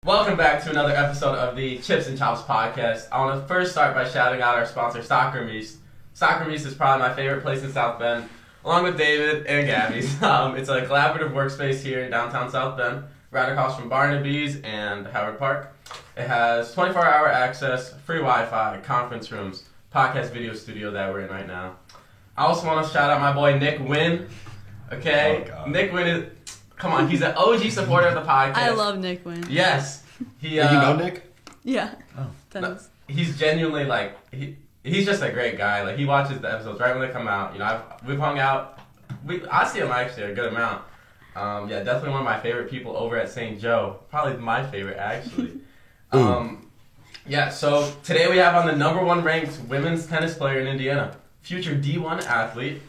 Welcome back to another episode of the Chips and Chops podcast. I want to first start by shouting out our sponsor, Soccer Meest. Soccer Meest is probably my favorite place in South Bend, along with David and Gabby's. It's a collaborative workspace here in downtown South Bend, right across from Barnaby's and Howard Park. It has 24-hour access, free Wi-Fi, conference rooms, podcast video studio that we're in right now. I also want to shout out my boy Nick Wynn. Okay, Nick Wynn is... Come on, he's an OG supporter of the podcast. I love Nick Wynn. Yes. You know Nick? Yeah. Oh. Dennis. He's genuinely, like, he's just a great guy. Like, he watches the episodes right when they come out. You know, we've hung out. I see him actually a good amount. Yeah, definitely one of my favorite people over at St. Joe. Probably my favorite, actually. Yeah, so today we have on the number one ranked women's tennis player in Indiana, future D1 athlete.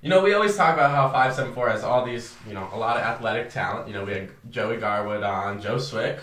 You know, we always talk about how 574 has all these, you know, a lot of athletic talent. You know, we had Joey Garwood on, Joe Swick,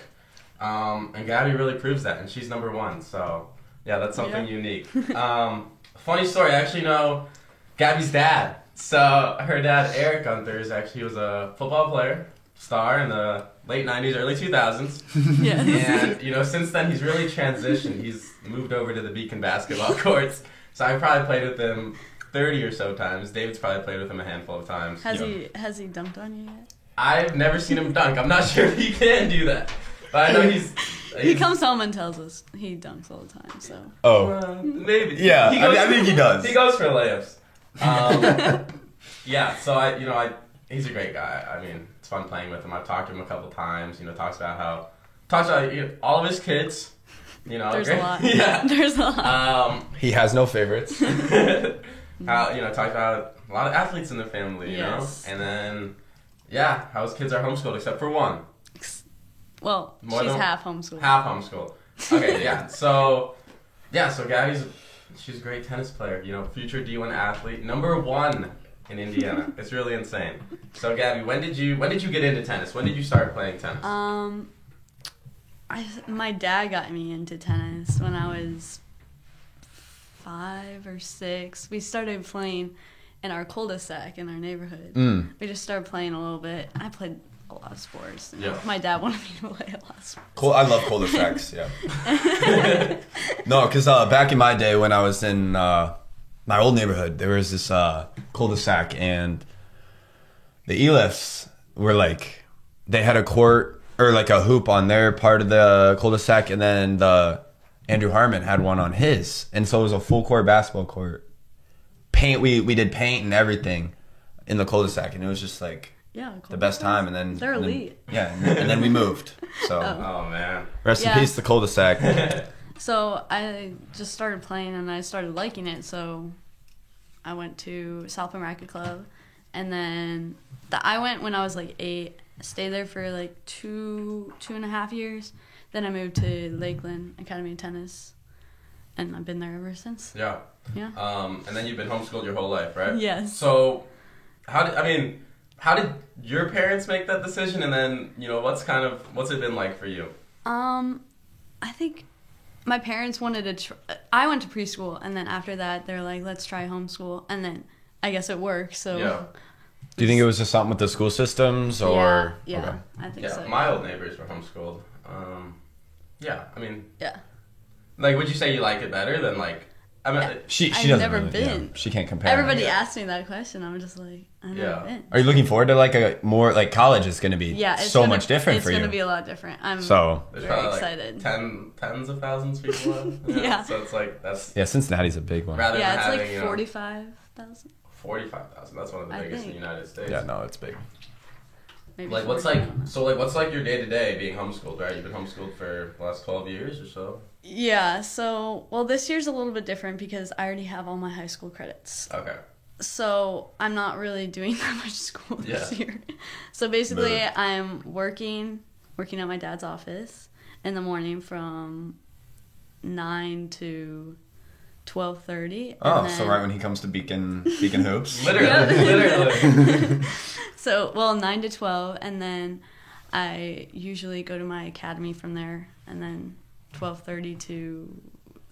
and Gabby really proves that, and she's number one. So, yeah, that's something unique. Funny story, I actually know Gabby's dad. So, her dad, Eric Gunther, he was a football player, star in the late 90s, early 2000s. Yes. And, you know, since then, he's really transitioned. He's moved over to the Beacon basketball courts. So, I probably played with him 30 or so times. David's probably played with him a handful of times. Has he dunked on you yet? I've never seen him dunk. I'm not sure if he can do that. But I know he's he comes home and tells us he dunks all the time, so. Maybe. Yeah, I think he does. He goes for layups. Yeah, so he's a great guy. I mean, it's fun playing with him. I've talked to him a couple times, you know, talks about all of his kids. You know, there's great. a lot. Yeah. There's a lot. He has no favorites. How, you know, talk about a lot of athletes in the family, you know? And then, yeah, how his kids are homeschooled except for one. Well, she's half homeschooled. Half homeschooled. Okay, yeah. So Gabby's, she's a great tennis player, you know, future D1 athlete, number one in Indiana. It's really insane. So Gabby, when did you get into tennis? When did you start playing tennis? My dad got me into tennis when I was 5 or 6. We started playing in our cul-de-sac in our neighborhood. We just started playing a little bit. I played a lot of sports. Yeah. My dad wanted me to play a lot of sports. Cool. I love cul-de-sacs, yeah. No, because back in my day when I was in my old neighborhood, there was this cul-de-sac, and the E-lifts were like, they had a court or like a hoop on their part of the cul-de-sac, and then the Andrew Harmon had one on his, and so it was a full court basketball court. Paint, we did paint and everything in the cul-de-sac, and it was just like the best time. And then they're elite. And then we moved. So oh man, rest in peace, the cul-de-sac. So I just started playing, and I started liking it. So I went to South Bend Racket Club, and then I went when I was like 8. Stayed there for like 2.5 years. Then I moved to Lakeland Academy of Tennis, and I've been there ever since. Yeah. And then you've been homeschooled your whole life, right? Yes. So, how did your parents make that decision? And then, you know, what's it been like for you? I think my parents wanted to. I went to preschool, and then after that, they're like, "Let's try homeschool," and then I guess it worked. So. Yeah. Do you think it was just something with the school systems, or? Yeah, okay. I think so. My old neighbors were homeschooled. Yeah, I mean. Yeah. Like, would you say you like it better than like? I mean, she I've doesn't never really, been. Yeah, she can't compare. Everybody asks me that question. I'm just like, I've never been. Are you looking forward to like a more like college is going to be much different for you? It's going to be a lot different. I'm there's very excited. Like tens of thousands of people. Yeah. So it's like that's. Yeah, Cincinnati's a big one. It's like 45,000. 45,000. That's one of the biggest in the United States. Yeah, no, it's big. Maybe like what's like your day to day being homeschooled, right? You've been homeschooled for the last 12 years or so. Yeah. So this year's a little bit different because I already have all my high school credits. Okay. So I'm not really doing that much school this year. So basically, I'm working at my dad's office in the morning from 9 to 12:30. Oh, so right when he comes to Beacon Hoops. Literally. So 9 to 12, and then I usually go to my academy from there, and then 12:30 to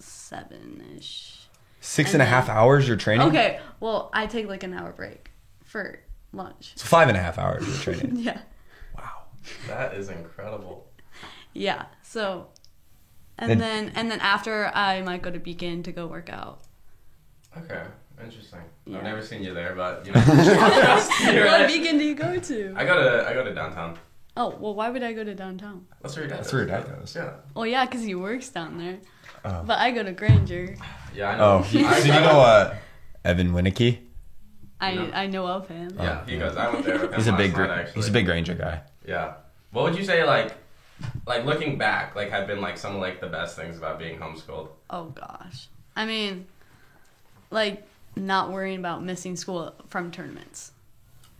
7-ish. 6.5 hours you're training? Okay, well, I take like an hour break for lunch. So 5.5 hours you're training. Yeah. Wow. That is incredible. Yeah. So, Then- and then after I might go to Beacon to go work out. Okay, interesting. Yeah. I've never seen you there, but you know. You're What right. Beacon do you go to? I go to downtown. Oh, well, why would I go to downtown? That's where your dad That's is. where your dad goes. Yeah. Well, yeah, because he works down there. Oh. But I go to Granger. Yeah, I know. Oh, so you know Evan Winnicky? I No. I know of him. Yeah, he goes. I went there with him He's a last big night, actually. he's a big Granger guy. Yeah. What would you say, like looking back, like have been like some of like the best things about being homeschooled? Oh gosh. I mean, like not worrying about missing school from tournaments.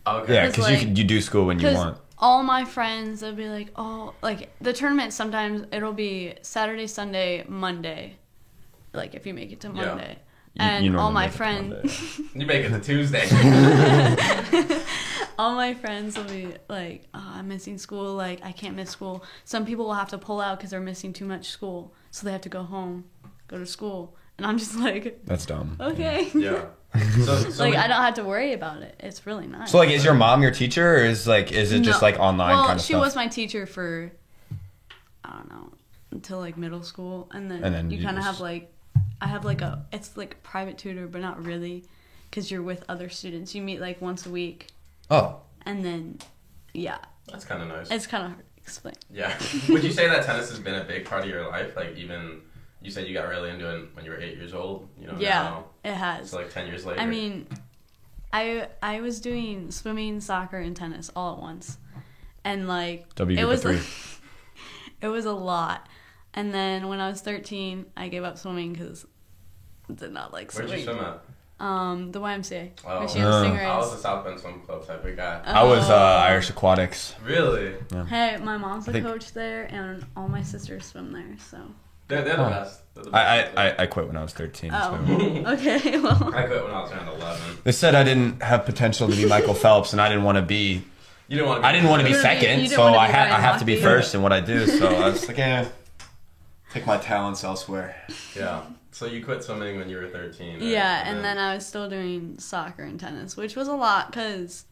Okay. Yeah, It's because like- you do school when you 'Cause want. all my friends, they'll be like, oh, like the tournament sometimes it'll be Saturday, Sunday, Monday. Like if you make it to Yeah. Monday. You And normally all my make it to friends, Monday. You make it to Tuesday. all my friends will be like, oh, I'm missing school. Like I can't miss school. Some people will have to pull out because they're missing too much school, so they have to go home, go to school, and I'm just like, That's dumb. okay. Yeah. So Like I don't have to worry about it. It's really nice. So like, is your mom your teacher, or is it just No. like online well, kind of she stuff? was my teacher for, I don't know, until like middle school, and then you you kind of just- have like, I have like it's like a private tutor, but not really, because you're with other students. You meet like once a week, Oh, and then, yeah, that's kind of nice. it's kind of hard to explain. Yeah. Would you say that tennis has been a big part of your life? Like even you said you got really into it when you were 8 years old. You know. Yeah, Now it has. it's like 10 years later. I mean, I was doing swimming, soccer, and tennis all at once, and like W it group was of 3. it was a lot. And then when I was 13, I gave up swimming because I did not like Where'd swimming. you swim at? The YMCA. Oh. Michigan Oh. Stingrays. I was a South Bend Swim Club type of guy. I was Oh. Irish Aquatics. Really? Hey, my mom's I a think- coach there, and all my sisters swim there. So. They're the Oh. best. They're the best. I quit when I was 13. Oh. So. Okay. Well. I quit when I was around 11. They said I didn't have potential to be Michael Phelps, and I didn't want to be. You didn't want to. I didn't want to be You didn't wanna be- second, you didn't so wanna be I Ryan have to be Lochte. first in what I do. So I was like, take my talents elsewhere. Yeah. So you quit swimming when you were 13. Right? Yeah, and then I was still doing soccer and tennis, which was a lot because,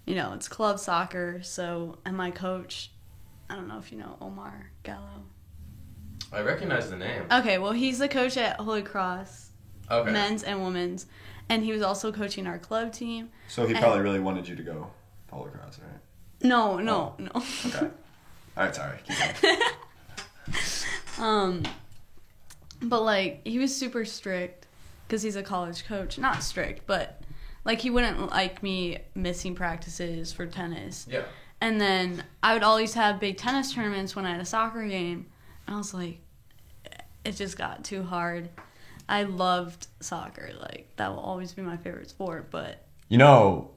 you know, it's club soccer. So, and my coach, I don't know if you know Omar Gallo. I recognize the name. Okay, well, he's the coach at Holy Cross, Okay. men's and women's, and he was also coaching our club team. So he probably really wanted you to go Polo Cross, right? No. Okay. All right, sorry. But like he was super strict because he's a college coach. Not strict, but like he wouldn't like me missing practices for tennis. Yeah. And then I would always have big tennis tournaments when I had a soccer game. And I was like, it just got too hard. I loved soccer. Like, that will always be my favorite sport, but... You know,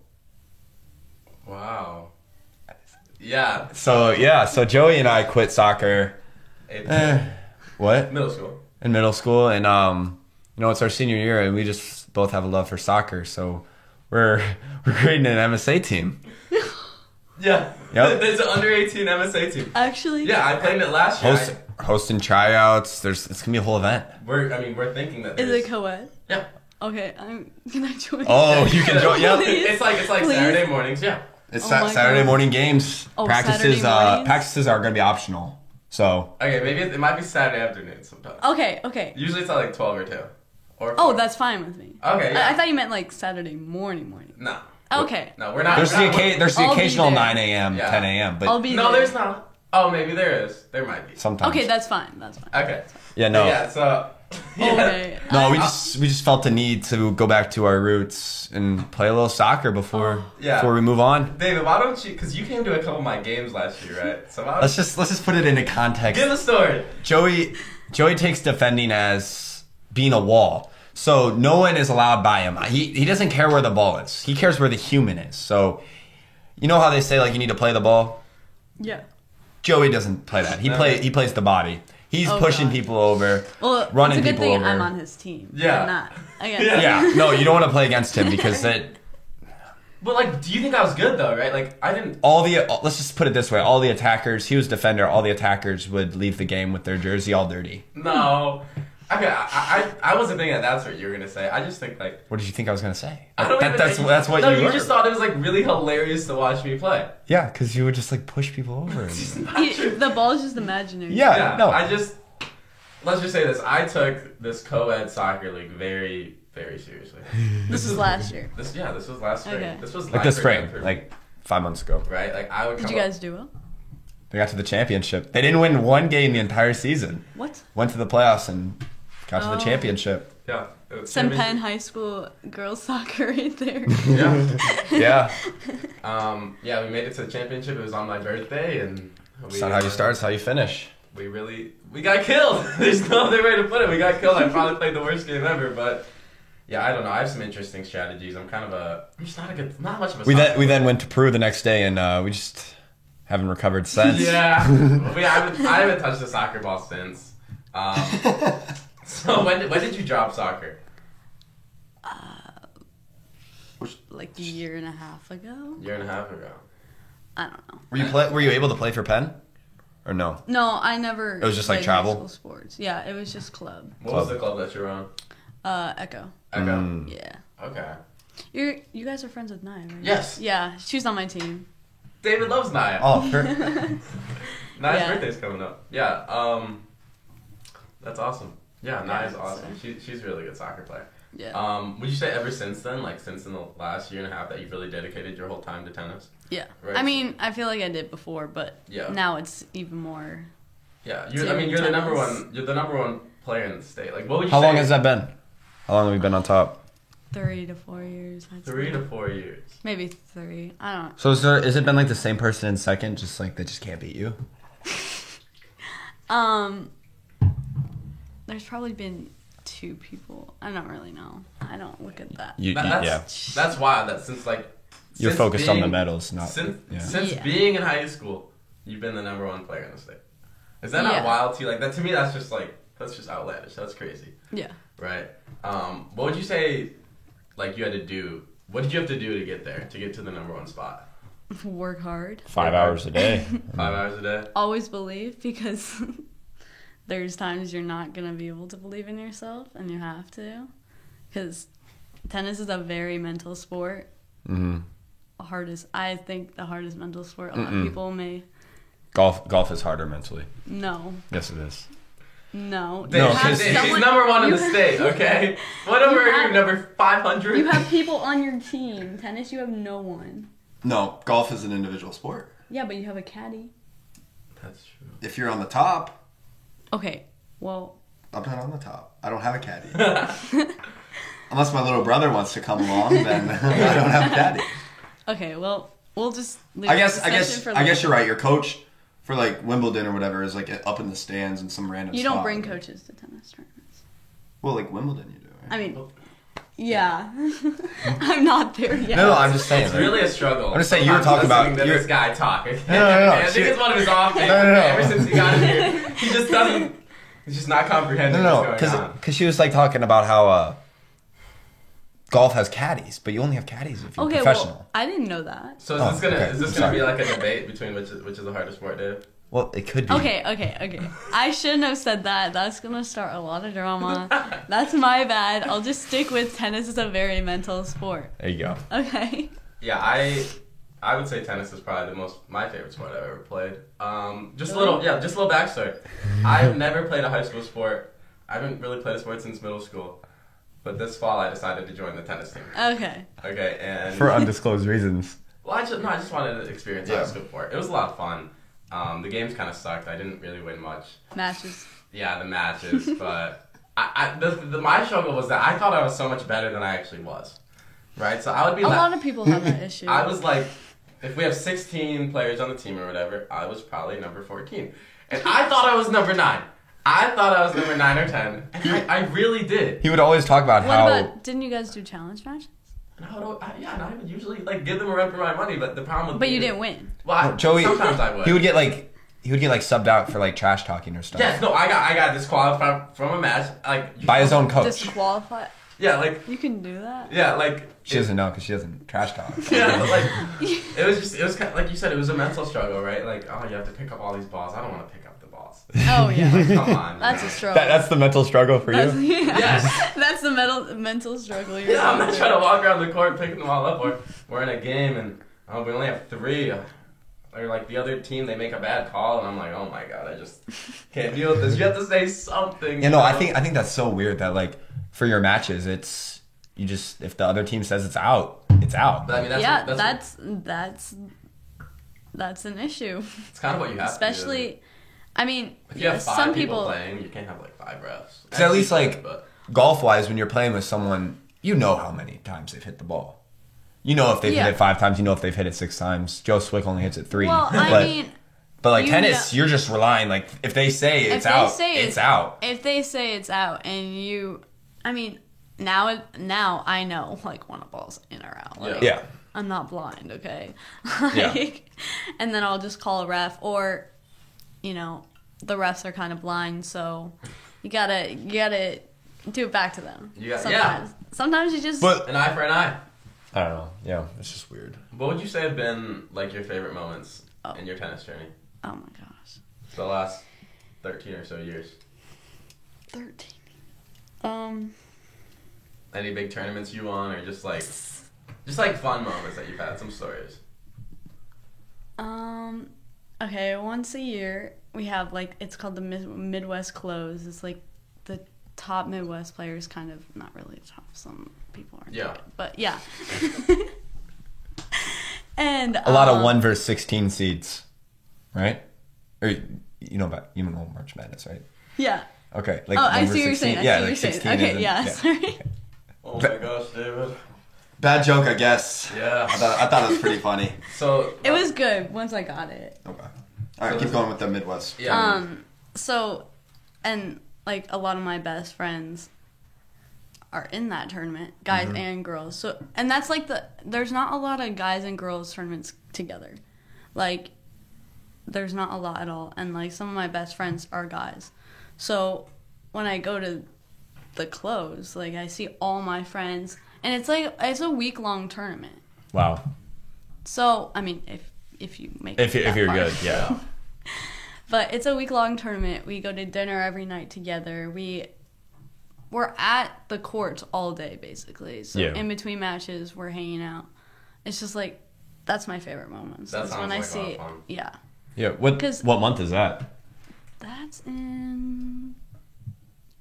Wow. Yeah. so Joey and I quit soccer. What? Middle school. In middle school, and it's our senior year, and we just both have a love for soccer, so we're creating an MSA team. Yeah. Yep. There's an under 18 MSA team. Actually... Yeah, I played it last year. Hosting tryouts. It's gonna be a whole event. We're thinking that. Is there's- it co-ed? Yeah. Okay, can I join? Oh, you can join. Yep. Please. It's like Please. Saturday mornings. Yeah. It's Oh my Saturday God. morning games. Oh, Practices. Saturday mornings? Practices are gonna be optional. So Okay, maybe it might be Saturday afternoon sometimes. Okay. Usually it's at like 12 or 2. Or Oh, 4. that's fine with me. Okay, yeah. I thought you meant like Saturday morning. No. Okay. No, we're not. there's we're not- the I'll be occasional there. 9 a.m., Yeah. 10 a.m., but I'll be No, there. there's not. Oh, maybe there is. There might be. sometimes. Okay, that's fine. Okay. Yeah, no. Yeah, so. Yeah. Okay. No, we just felt the need to go back to our roots and play a little soccer before we move on. David, why don't you? Because you came to a couple of my games last year, right? So why Let's just put it into context. give the story. Joey takes defending as being a wall. So no one is allowed by him. He doesn't care where the ball is. He cares where the human is. So you know how they say like you need to play the ball? Yeah. Joey doesn't play that. He plays the body. He's Oh, pushing God. people over. Well, running it's a good people thing over. I'm on his team. Yeah. I'm not. Okay. Yeah, no, you don't want to play against him because But like, do you think I was good though? Right? Like, I didn't. let's just put it this way, all the attackers, he was defender, all the attackers would leave the game with their jersey all dirty. No. Okay, I wasn't thinking that's what you were gonna say. I just think like What did you think I was gonna say? I don't even That's think, what no, you you were. just thought it was like really hilarious to watch me play. Yeah, because you would just like push people over. The ball is just imaginary. Yeah, no. Let's just say this. I took this co-ed soccer league very, very seriously. This is last year. This was last spring. Okay. This was Like this ninth spring, grade for me, like 5 months ago. right? Like I would. Did come you up- guys do well? They got to the championship. They didn't win one game the entire season. What? Went to the playoffs and got to the Oh. championship. Yeah. it was Some championship- Penn High School girls soccer right there. Yeah. Yeah. Yeah, we made it to the championship. It was on my birthday, and It's not how you start, it's how you finish. We got killed. There's no other way to put it. We got killed. I probably played the worst game ever, but yeah, I don't know. I have some interesting strategies. I'm just not much of a. We soccer then went to Peru the next day and we just haven't recovered since. Yeah, I haven't touched a soccer ball since. So when did you drop soccer? Like a year and a half ago. Year and a half ago. I don't know. Were you able to play for Penn? Or no? No, I never. It was just, like, played travel? high school sports. Yeah, it was just club. What was the club that you were on? Echo. Echo. Yeah. Okay. You guys are friends with Naya, right? Yes. Yeah, she's on my team. David loves Naya. Oh, Naya's Yeah. birthday's coming up. Yeah. That's awesome. Yeah, Naya's awesome. She's a really good soccer player. Yeah. Would you say ever since then, like since in the last year and a half, that you've really dedicated your whole time to tennis? Yeah. Right. I mean, I feel like I did before, but Yeah. now it's even more. Yeah. You're You're the number tennis. one. You're the number one player in the state. Like, what would you How say? long has that been? How long have we been on top? 3 to 4 years. I'd say. 3 to 4 years. Maybe 3. I don't know. So is it been like the same person in second, just like they just can't beat you? There's probably been 2 people. I don't really know. I don't look at that. That's wild. That since You're since focused on the being- medals, not Since Yeah. being in high school, you've been the number one player in the state. Is that not Yeah. wild to you? Like that to me, that's just outlandish. That's crazy, Yeah. right? What would you say? Like you had to do. What did you have to do to get there? To get to the number one spot? Work hard. 5 hours a day. 5 hours a day. Always believe, because there's times you're not going to be able to believe in yourself, and you have to. Because tennis is a very mental sport. Mm-hmm. I think the hardest mental sport. A lot of people may. Golf is harder mentally. No. Yes, it is. No. Dave, You have she's someone- number one in you the have- state. Okay. What number You are you? have- Number 500. You have people on your team. Tennis, you have no one. No, golf is an individual sport. Yeah, but you have a caddy. That's true. If you're on the top, Okay, well, I'm not on the top. I don't have a caddy. Unless my little brother wants to come along, then I don't have a caddy. okay, well, we'll just leave I the guess discussion for I guess later. you're right. Your coach for like Wimbledon or whatever is like up in the stands in some random You don't spot. bring coaches to tennis tournaments. Well, like Wimbledon, you do. Right? I mean, yeah. I'm not there yet. no, I'm just saying. It's like- really a struggle. I'm just saying, you were talking Listening about- to you're- this guy talk. Okay? No. I think it's one of his off days. No. Ever since he got in here, he just doesn't. He's just not comprehending No, what's going on. because she was like talking about how golf has caddies, but you only have caddies if you're Okay, professional. well, I didn't know that. So Oh, is this okay. gonna Sorry. be like a debate between which is the hardest sport, Dave? Well, it could be. Okay. I shouldn't have said that. That's gonna start a lot of drama. That's my bad. I'll just stick with tennis is a very mental sport. There you go. Okay. Yeah, I would say tennis is probably my favorite sport I've ever played. Just a Really? little backstory. I've never played a high school sport. I haven't really played a sport since middle school. But this fall I decided to join the tennis team. Okay. Okay, and For undisclosed reasons. well, I just wanted to experience Yeah. high school sport. It was a lot of fun. The games kind of sucked. I didn't really win much. Matches. Yeah, the matches, but my struggle was that I thought I was so much better than I actually was. Right, so I would be A lot of people have that issue. I was like, if we have 16 players on the team or whatever, I was probably number 14. And I thought I was number 9. I thought I was number 9 or 10. And I really did. He would always talk about What how. about, didn't you guys do challenge matches? And I would usually like give them a run for my money, but the problem with But me you is- didn't win. Well, Joey, sometimes I would. He would get like subbed out for like trash talking or stuff. Yes, no, I got disqualified from a match. Like By his own coach. Disqualify. Yeah, like You can do that? yeah, like She doesn't know because she doesn't trash talk. Yeah, but like it was kind of, like you said, it was a mental struggle, right? Like, oh, you have to pick up all these balls. I don't want to pick up the balls. balls. Oh yeah, Like, come on. that's you a know? struggle. That's the mental struggle for That's, you. yeah. Yes. That's the mental struggle. You're Yeah, I'm going not through. trying to walk around the court picking them all up. Or we're in a game and we only have 3. Or like the other team, they make a bad call, and I'm like, oh my god, I just can't deal with this. You have to say something. You know, I think that's so weird that like for your matches, it's you just if the other team says it's out, it's out. But, I mean, that's an issue. it's kind of what you have to do. Especially, I mean, If you have 5 some people playing, you can't have like 5 refs. Because at least like But golf wise, when you're playing with someone, you know how many times they've hit the ball. You know if they've hit it 5 times. You know if they've hit it 6 times. Joe Swick only hits it 3. well, I mean, but like you tennis, know- you're just relying. Like if they say it's out, it's out. If they say it's out, and you, I mean, now I know like when a ball's in or out. Like, Yeah. I'm not blind, okay? Yeah. And then I'll just call a ref, or, you know, the refs are kind of blind, so you gotta do it back to them. Sometimes you just. But an eye for an eye. I don't know. Yeah, it's just weird. What would you say have been like your favorite moments in your tennis journey? Oh my gosh. The last 13 or so years. 13. Any big tournaments you won, or just like fun moments that you've had? Some stories. Okay, once a year we have like it's called the Midwest Close. It's like the top Midwest players, kind of not really top. Some people aren't. Yeah. Good, but yeah. And A lot of 1 versus 16 seeds, right? Or you know March Madness, right? Yeah. Okay. Like Oh, 1 I versus see what you're 16. saying. Yeah, I see like what you're 16. saying. Okay, isn't- yeah. Sorry. Oh my gosh, David. Bad joke, I guess. Yeah. I thought it was pretty funny. So It was good once I got it. Okay. All right, keep going with the Midwest. yeah. So, and like a lot of my best friends are in that tournament, guys and girls. So, and that's like there's not a lot of guys and girls tournaments together. Like, there's not a lot at all. And like some of my best friends are guys. So, when I go to the close, like I see all my friends, and it's a week-long tournament. Wow. So, I mean, if you make If it that you're far. good, yeah. But it's a week-long tournament. We go to dinner every night together. We're at the courts all day, basically. So Yeah. in between matches, we're hanging out. It's just like, that's my favorite moments. That That's sounds when I like a lot see, of fun. yeah. Yeah. What 'Cause- month is that? That's in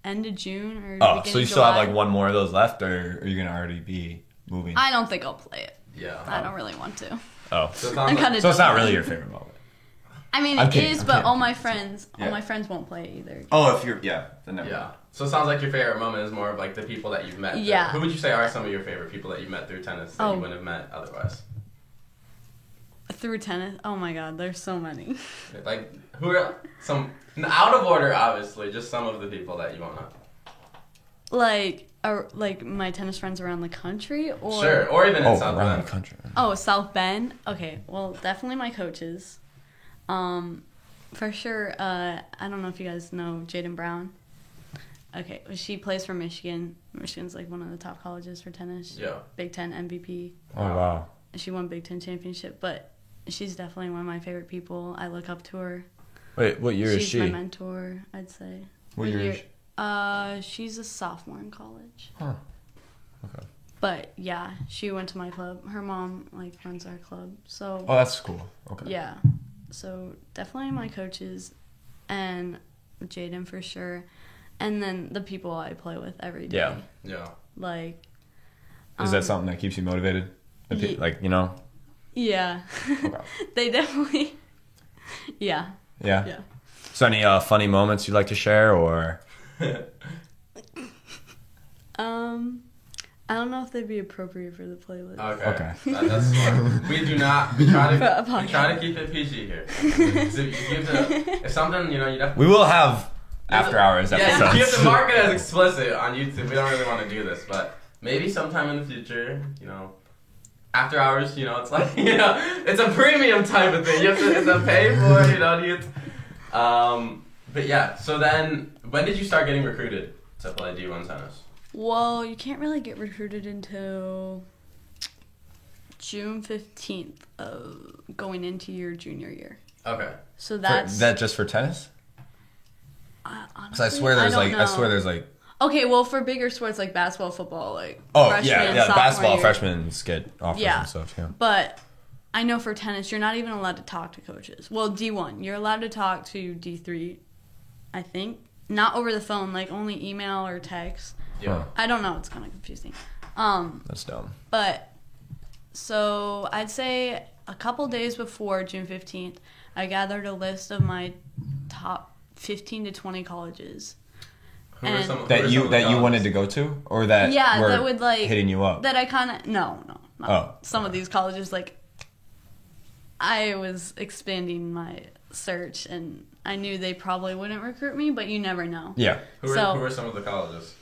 end of June or Oh, beginning so you of still have July. like one more of those left, or are you gonna already be moving? I don't think I'll play it. Yeah. I don't really want to. Oh, So it sounds I'm like- kind of. so it's not really your favorite moment. I mean, I'm it kidding, is, I'm but kidding. all my friends Yeah. won't play it either. Oh, if you're then never. Yeah. So it sounds like your favorite moment is more of like the people that you've met. Yeah. Who would you say are some of your favorite people that you've met through tennis that Oh. you wouldn't have met otherwise? Through tennis, oh my god, there's so many. Like, who are some, out of order, obviously, just some of the people that you want to. Like my tennis friends around the country, or Sure, or even in Oh, South around Bend. the country. Oh, South Bend. Okay, well, definitely my coaches. For sure. I don't know if you guys know Jaden Brown. Okay, she plays for Michigan. Michigan's like one of the top colleges for tennis. Yeah. Big Ten MVP. Oh wow. She won Big Ten championship, but she's definitely one of my favorite people. I look up to her. Wait, what year is She's she? my mentor, I'd say. What year is she? She's a sophomore in college. Huh. Okay. But yeah, she went to my club. Her mom like runs our club, so Oh, that's cool. Okay. yeah. So definitely my coaches, and Jaden for sure, and then the people I play with every day. Yeah. Yeah. Like. Is that something that keeps you motivated? Like Yeah. Okay. They definitely. Yeah. Yeah. Yeah. So any funny moments you'd like to share, or? I don't know if they'd be appropriate for the playlist. Okay. Okay. That's smart. We do not. We try For a to keep it PG here. So if something, you definitely. We will have after hours Yeah, episodes. you have to mark it as explicit on YouTube. We don't really want to do this, but maybe sometime in the future, after hours, it's like, it's a premium type of thing. You have to pay for it, but yeah, so then, when did you start getting recruited to play D1 tennis? Well, you can't really get recruited until June 15th of going into your junior year. Okay. So that's that just for tennis? Because I swear there's like. Okay, well, for bigger sports like basketball, football, like Oh yeah, basketball year, freshmen get offers yeah, and stuff. Yeah, but I know for tennis, you're not even allowed to talk to coaches. Well, D1, you're allowed to talk to D3, I think, not over the phone, like only email or text. Yeah, I don't know. It's kind of confusing. That's dumb. But so I'd say a couple days before June 15th, I gathered a list of my top 15 to 20 colleges. That you wanted to go to, or that were that would like hitting you up. That I kind of not some of these colleges. Like I was expanding my search, and I knew they probably wouldn't recruit me, but you never know. Yeah. Who are some of the colleges?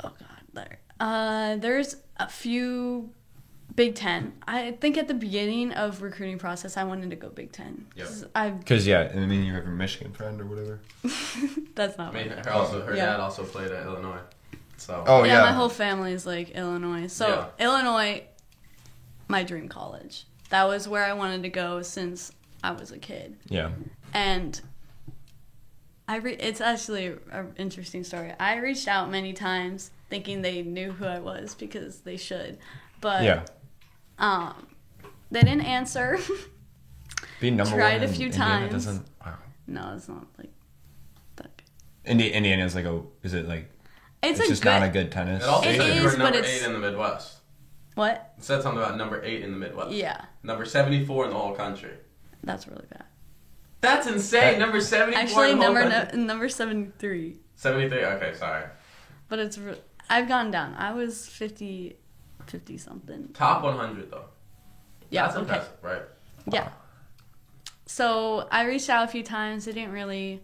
Oh God, there's a few. Big Ten. I think at the beginning of recruiting process, I wanted to go Big Ten. Because you have a Michigan friend or whatever. That's not. I mean, her dad also played at Illinois. So. Oh yeah. My whole family is like Illinois. So Illinois, my dream college. That was where I wanted to go since I was a kid. Yeah. And it's actually an interesting story. I reached out many times thinking they knew who I was because they should, but they didn't answer. Being number Tried one a few Indiana times. Wow. No, it's not like that. Indiana's like is it like it's just not a good tennis? It also It said you is, were but number it's- 8 in the Midwest. What? It said something about number 8 in the Midwest. Yeah, Number 74 in the whole country. that's really bad. That's insane. Number 74 Actually, in the whole country. number 73. 73? Okay, sorry. But I've gone down. I was 50 something. Top 100, though. Yeah, That's okay. impressive, right? Yeah. So I reached out a few times. They didn't really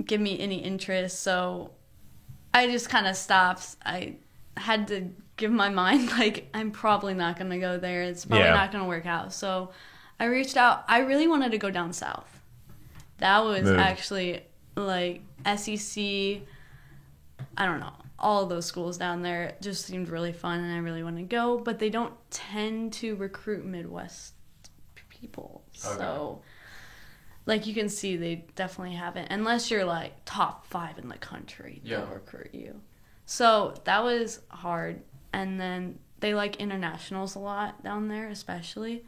give me any interest. So I just kind of stopped. I had to give my mind, like, I'm probably not going to go there. It's probably not going to work out. So I reached out. I really wanted to go down south. That was actually, like, SEC. I don't know. All of those schools down there just seemed really fun, and I really want to go. But they don't tend to recruit Midwest people. Okay. So, like, you can see they definitely haven't. Unless you're, like, top 5 in the country, they'll recruit you. So that was hard. And then they like internationals a lot down there, especially.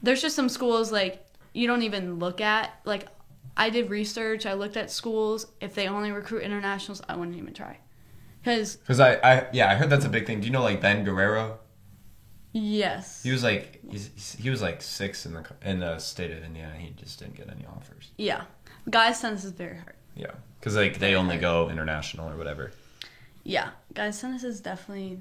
There's just some schools, like, you don't even look at. Like, I did research. I looked at schools. If they only recruit internationals, I wouldn't even try. Because I heard that's a big thing. Do you know, like, Ben Guerrero? Yes. He was like he was like 6 in the state of Indiana. He just didn't get any offers. Yeah, guys tennis is very hard. Yeah, because like they only go international or whatever. Yeah, guys tennis is definitely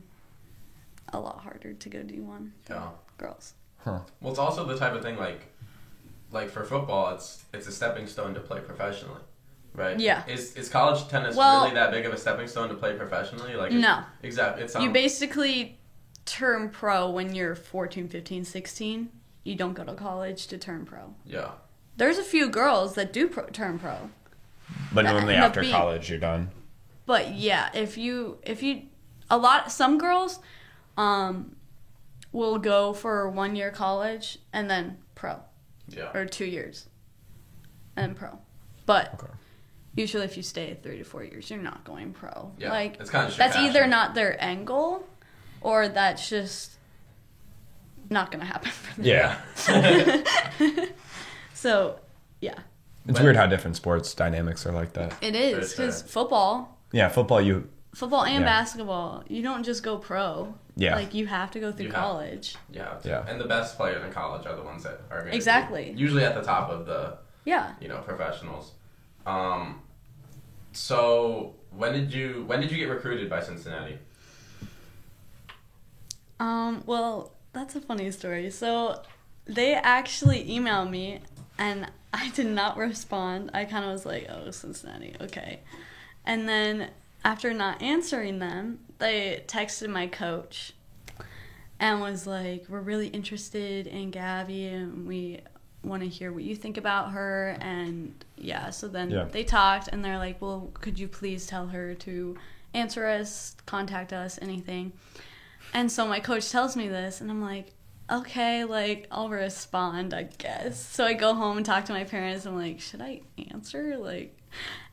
a lot harder to go D1 than girls. Huh. Well, it's also the type of thing like for football, it's a stepping stone to play professionally, right? Yeah. Is college tennis really that big of a stepping stone to play professionally? Like no. Exactly. You basically turn pro when you're 14, 15, 16. You don't go to college to turn pro. Yeah. There's a few girls that do turn pro. But normally after college, you're done. But yeah, some girls will go for 1 year college and then pro. Yeah. Or 2 years. And then pro. But usually if you stay 3 to 4 years, you're not going pro. Yeah. Like, it's kind of that's either not their end goal or that's just not going to happen for them. Yeah. So, yeah. It's weird how different sports dynamics are like that. It is, because football. Yeah, football and basketball, you don't just go pro. Yeah. Like, you have to go through college. Yeah. And the best players in college are the ones that are going to be usually at the top of the professionals. So when did you get recruited by Cincinnati? Well, that's a funny story. So they actually emailed me and I did not respond. I kind of was like, oh, Cincinnati, okay. And then after not answering them, they texted my coach and was like, we're really interested in Gabby and we want to hear what you think about her. And so then they talked and they're like, well, could you please tell her to answer us, contact us, anything. And so my coach tells me this and I'm like, okay, like, I'll respond, I guess. So I go home and talk to my parents. I'm like, should I answer? Like,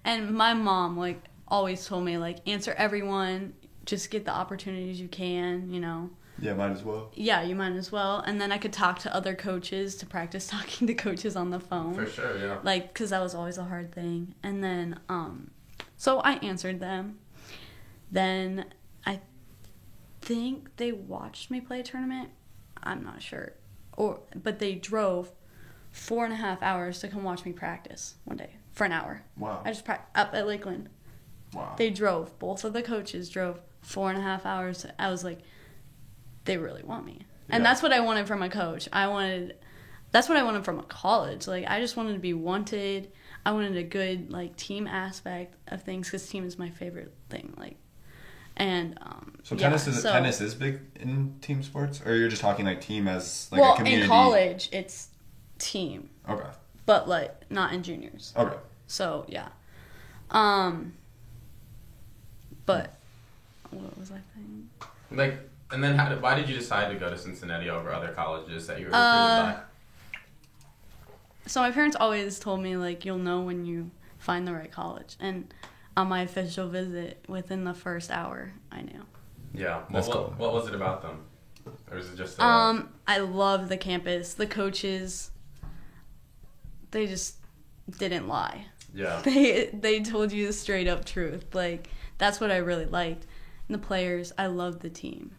and my mom, like, always told me, like, answer everyone. Just get the opportunities you can, you know. Yeah, might as well. Yeah, you might as well. And then I could talk to other coaches to practice talking to coaches on the phone. For sure, yeah. Like, because that was always a hard thing. And then, so I answered them. Then I think they watched me play a tournament. I'm not sure. But they drove 4.5 hours to come watch me practice one day for an hour. Wow. I just up at Lakeland. Wow. They drove. Both of the coaches drove 4.5 hours. I was like, they really want me. And Yeah. that's what I wanted from a coach. That's what I wanted from a college. Like, I just wanted to be wanted. I wanted a good, like, team aspect of things because team is my favorite thing. Like, and, So yeah, tennis is big in team sports? Or you're just talking, like, team as, like, well, a community? in college, it's team. Okay. But, like, not in juniors. Okay. So, yeah. But, what was I saying? Like, and then why did you decide to go to Cincinnati over other colleges that you were recruited by? So my parents always told me, like, you'll know when you find the right college. And on my official visit, within the first hour, I knew. Yeah. That's cool. What was it about them? Or is it just... I love the campus. The coaches, they just didn't lie. Yeah. They told you the straight up truth. Like, that's what I really liked. And the players, I love the team.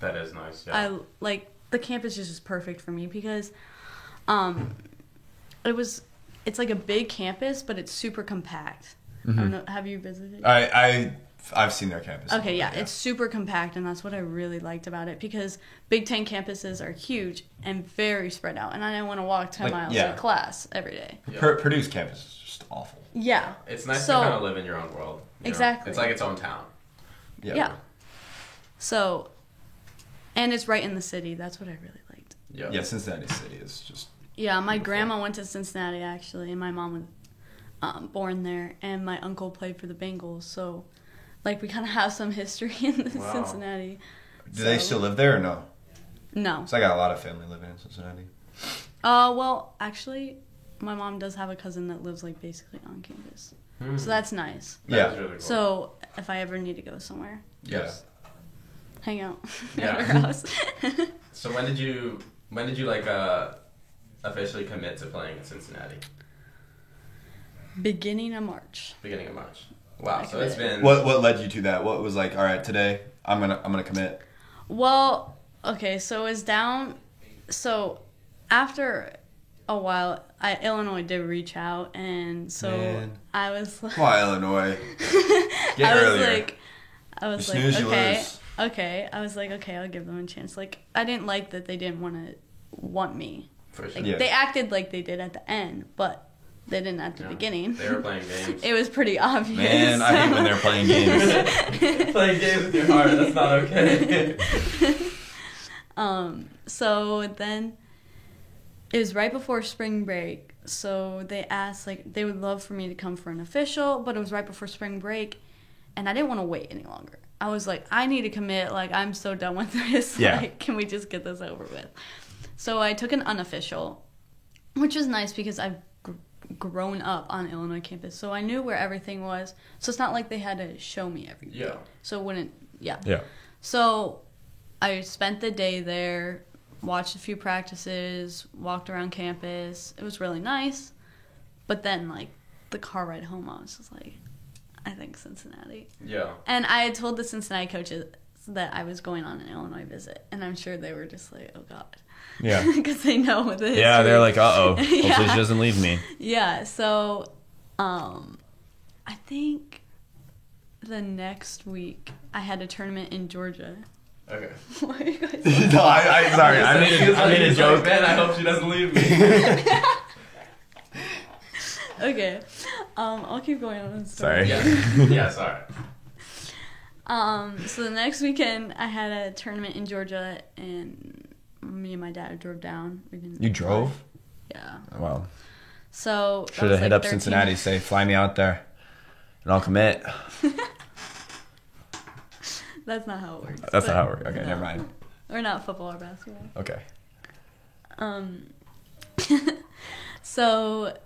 That is nice, yeah. The campus is just perfect for me because it's like a big campus, but it's super compact. I don't know, have you visited? I've seen their campus. Okay, yeah, it's super compact, and that's what I really liked about it because Big Ten campuses are huge and very spread out, and I didn't want to walk 10 miles to class every day. Yeah. Purdue's campus is just awful. Yeah. It's nice to kind of live in your own world. You know? Exactly. It's like its own town. Yeah. So, and it's right in the city. That's what I really liked. Yeah, Cincinnati City is just... Yeah, my grandma went to Cincinnati, actually, and my mom was born there, and my uncle played for the Bengals, so, like, we kind of have some history in Cincinnati. Do they still live there or no? No. So I got a lot of family living in Cincinnati. Well, actually, my mom does have a cousin that lives, like, basically on campus. So that's nice. That is really cool. So, if I ever need to go somewhere, Yes. hang out Yeah. at her house. So when did you like officially commit to playing in Cincinnati? Beginning of March. Beginning of March. Wow. So it's been... What led you to that? What was like, all right, today I'm gonna commit? Well, okay, so it was down. So after a while, Illinois did reach out, and so Man. I was like, Come on, Illinois. Get earlier. I was You like, snooze, you okay, lose. okay. I was like, okay, I'll give them a chance. Like, I didn't like that they didn't want me. For sure. Like, Yeah. they acted like they did at the end, but they didn't at the beginning. They were playing games. It was pretty obvious. Man, I hate when they're playing games. Playing games with your heart. That's not okay. So then it was right before spring break. So they asked, like, they would love for me to come for an official, but it was right before spring break, and I didn't want to wait any longer. I was like, I need to commit. Like, I'm so done with this. Yeah. Like, can we just get this over with? So I took an unofficial, which was nice because I've grown up on Illinois campus, so I knew where everything was. So it's not like they had to show me everything. Yeah. So it wouldn't, yeah. Yeah. So I spent the day there, watched a few practices, walked around campus. It was really nice. But then, like, the car ride home, I was just like, I think Cincinnati. Yeah. And I had told the Cincinnati coaches that I was going on an Illinois visit, and I'm sure they were just like, oh, God. Yeah. Because they know the history. Yeah, they're like, uh-oh. Hopefully Yeah. she doesn't leave me. Yeah, so I think the next week I had a tournament in Georgia. Okay. Why are you guys No, I sorry. I made a He's joke. Like, man, I hope she doesn't leave me. Okay. I'll keep going on this story. Sorry. Yeah, sorry. So the next weekend I had a tournament in Georgia, and me and my dad drove down. We didn't You drove? Yeah. Wow. So that Should have was hit like up 13 Cincinnati, say, fly me out there, and I'll commit. That's not how it works. That's not but how it works. Okay, no. never mind. Or not football or basketball. Okay. So,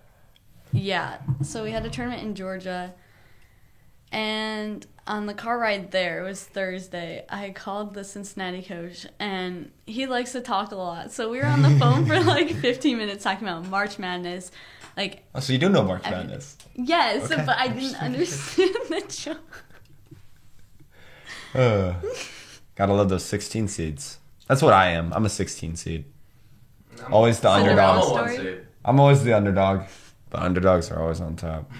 yeah. So we had a tournament in Georgia. And on the car ride there, it was Thursday, I called the Cincinnati coach, and he likes to talk a lot. So we were on the phone for like 15 minutes talking about March Madness. Like, Oh, so you do know March Madness? yes, Okay. but I didn't understand the joke. Gotta love those 16 seeds. That's what I am. I'm a 16 seed. Always the Cinderella I'm a underdog. one story? seed. I'm always the underdog. But underdogs are always on top.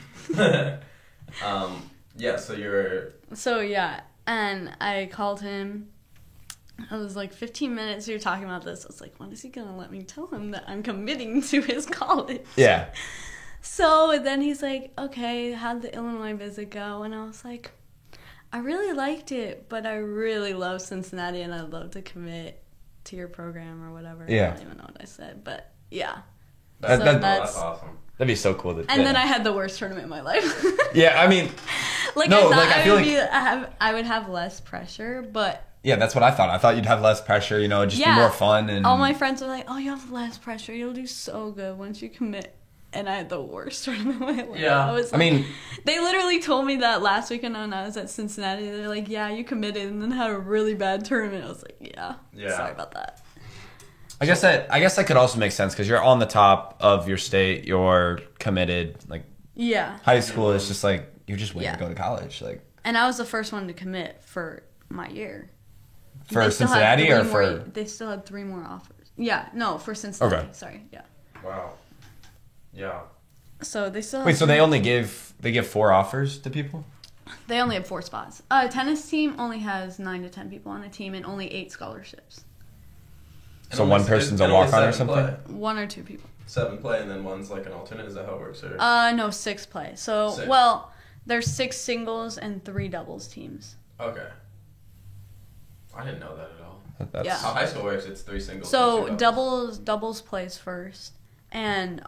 Yeah, so you're... So, yeah. And I called him. I was like, 15 minutes, we were talking about this. I was like, when is he going to let me tell him that I'm committing to his college? Yeah. So then he's like, okay, how'd the Illinois visit go? And I was like, I really liked it, but I really love Cincinnati, and I'd love to commit to your program or whatever. Yeah. I don't even know what I said, but yeah. That's awesome. That'd be so cool. And then I had the worst tournament in my life. Yeah, I mean, like, No, I thought like, I feel I would have less pressure, but yeah, that's what I thought. I thought you'd have less pressure, you know, just be more fun. And all my friends were like, oh, you have less pressure. You'll do so good once you commit. And I had the worst tournament of my life. Yeah. I mean, They literally told me that last weekend when I was at Cincinnati. They're like, yeah, you committed and then had a really bad tournament. I was like, yeah. Sorry about that. I guess that could also make sense because you're on the top of your state. You're committed. Like Yeah. high school is just like you're just waiting Yeah. to go to college. Like And I was the first one to commit for my year. for They still had Cincinnati or three for more- They still had 3 more offers. Yeah, no, for Cincinnati. Okay. Sorry, yeah. Wow. Yeah. So they still have wait. So they only give 4 offers to people. They only have 4 spots. Tennis team only has 9 to 10 people on a team and only 8 scholarships. So And one only- person's and a only walk-on or 7 something? play. 1 or 2 people. 7 play and then one's like an alternate. Is that how it works? Or? No, 6 play. So, 6. well, there's 6 singles and 3 doubles teams. Okay. I didn't know that at all. That's, Yeah. How high school works, it's 3 singles. So and 2 doubles. doubles plays first, and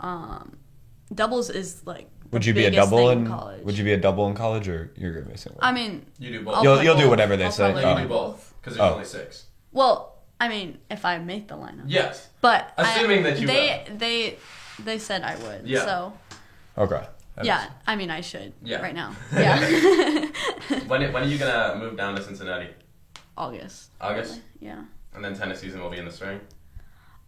doubles is like. Would the you be a biggest double thing in? college. Would you be a double in college, or you're gonna be a single? I mean, You do both. I'll You'll play do both. whatever they I'll say. probably You Oh. play do both. Because there's only 6. Well, I mean, if I make the lineup. Yes. But Assuming that you they said I would. Yeah. So Okay. That yeah, makes- I mean I should. Yeah. Right now. Yeah. When are you going to move down to Cincinnati? August. August? Yeah. And then tennis season will be in the spring?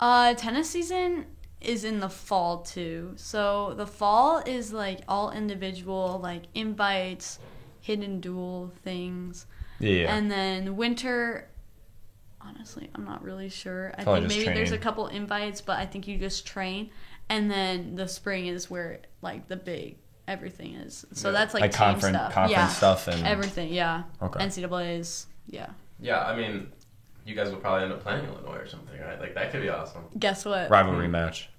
Tennis season is in the fall too. So the fall is like all individual, like invites, hidden duel things. Yeah. And then winter, honestly, I'm not really sure. I Probably think just maybe there's a training. couple invites, but I think you just train. And then the spring is where like the big everything is. So Yeah. that's like, Like team conference stuff. Yeah. stuff and Everything, yeah. Okay. NCAA's, yeah. Yeah, I mean, you guys will probably end up playing Illinois or something, right? Like, that could be awesome. Guess what? rivalry match.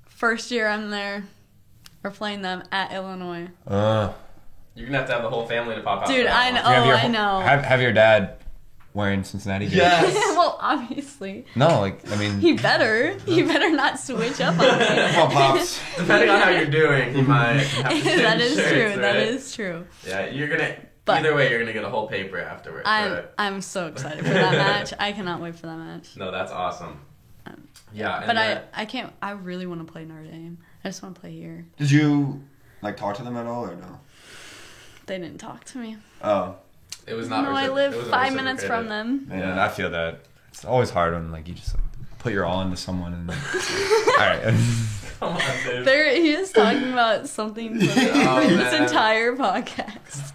First year I'm there, we're playing them at Illinois. Uh, You're going to have the whole family to pop out. Dude, for that I one. know. you have Oh, your, I know. Have your dad wearing Cincinnati gear? Yes. Well, obviously. No, like I mean. He better. He better not switch up on me. Well, pops. Depending on how you're doing, you might have to change That is shirts, true. right? That is true. Yeah, you're going to... But- Either way, you're going to get a whole paper afterwards, right? I'm so excited for that match. I cannot wait for that match. No, that's awesome. Yeah, and But then- I can't. I really want to play Notre Dame. I just want to play here. Did you like talk to them at all or no? They didn't talk to me. Oh, It was not No, I recipro- it live wasn't 5 minutes from reciprocated. them. man, Yeah. I feel that. It's always hard when like you just like, put your all into someone and. All right. Come on, dude. He is talking about something for Oh, this man. entire podcast.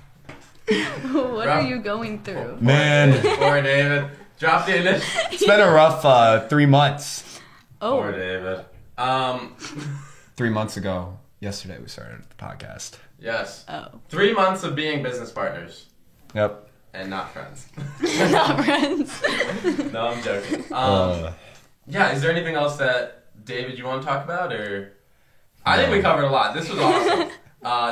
What are Rough. you going through? Man, Poor David. Drop the initial. it's been a rough 3 months. Poor Oh, David. 3 months ago, yesterday we started the podcast. Yes. oh, 3 months of being business partners Yep. and not friends. not friends. No, I'm joking. Yeah, is there anything else that, David, you want to talk about? Or I think we covered a lot. This was awesome.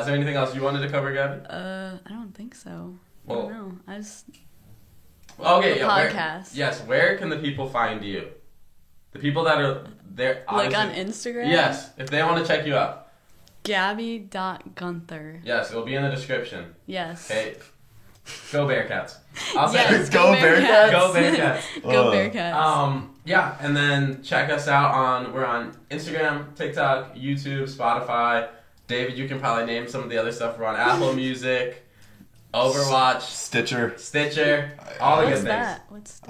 Is there anything else you wanted to cover, Gabby? I don't think so. I Well- don't know. I just Okay, The yeah. Where, podcast. yes, where can the people find you? The people that are there. like on obviously- Instagram. Yes, if they want to check you out. Gabby.Gunther. Yes, it'll be in the description. Yes. Okay. Go Bearcats. I'll say Yes, it. Go Bearcats. Go Bearcats. Go Bearcats. Yeah, and then check us out we're on Instagram, TikTok, YouTube, Spotify. David, you can probably name some of the other stuff. We're on Apple Music, Overwatch, Stitcher, all the good What's things. that? What's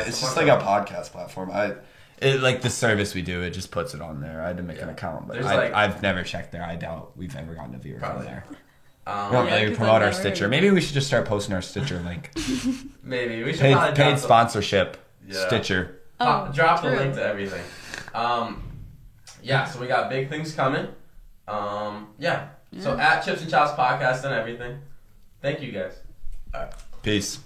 It's just like a podcast platform. Like the service we do, it just puts it on there. I had to make an account, but I've never checked there. I doubt we've ever gotten a viewer from there. We don't Yeah, really 'cause promote I've our never Stitcher. heard of Maybe we should just start posting our Stitcher link. Maybe we should probably Paid drop sponsorship. Yeah. Stitcher. drop the true. link to everything. Yeah, so we got big things coming. Yeah. So at Chips and Chops Podcast and everything. Thank you guys. Peace.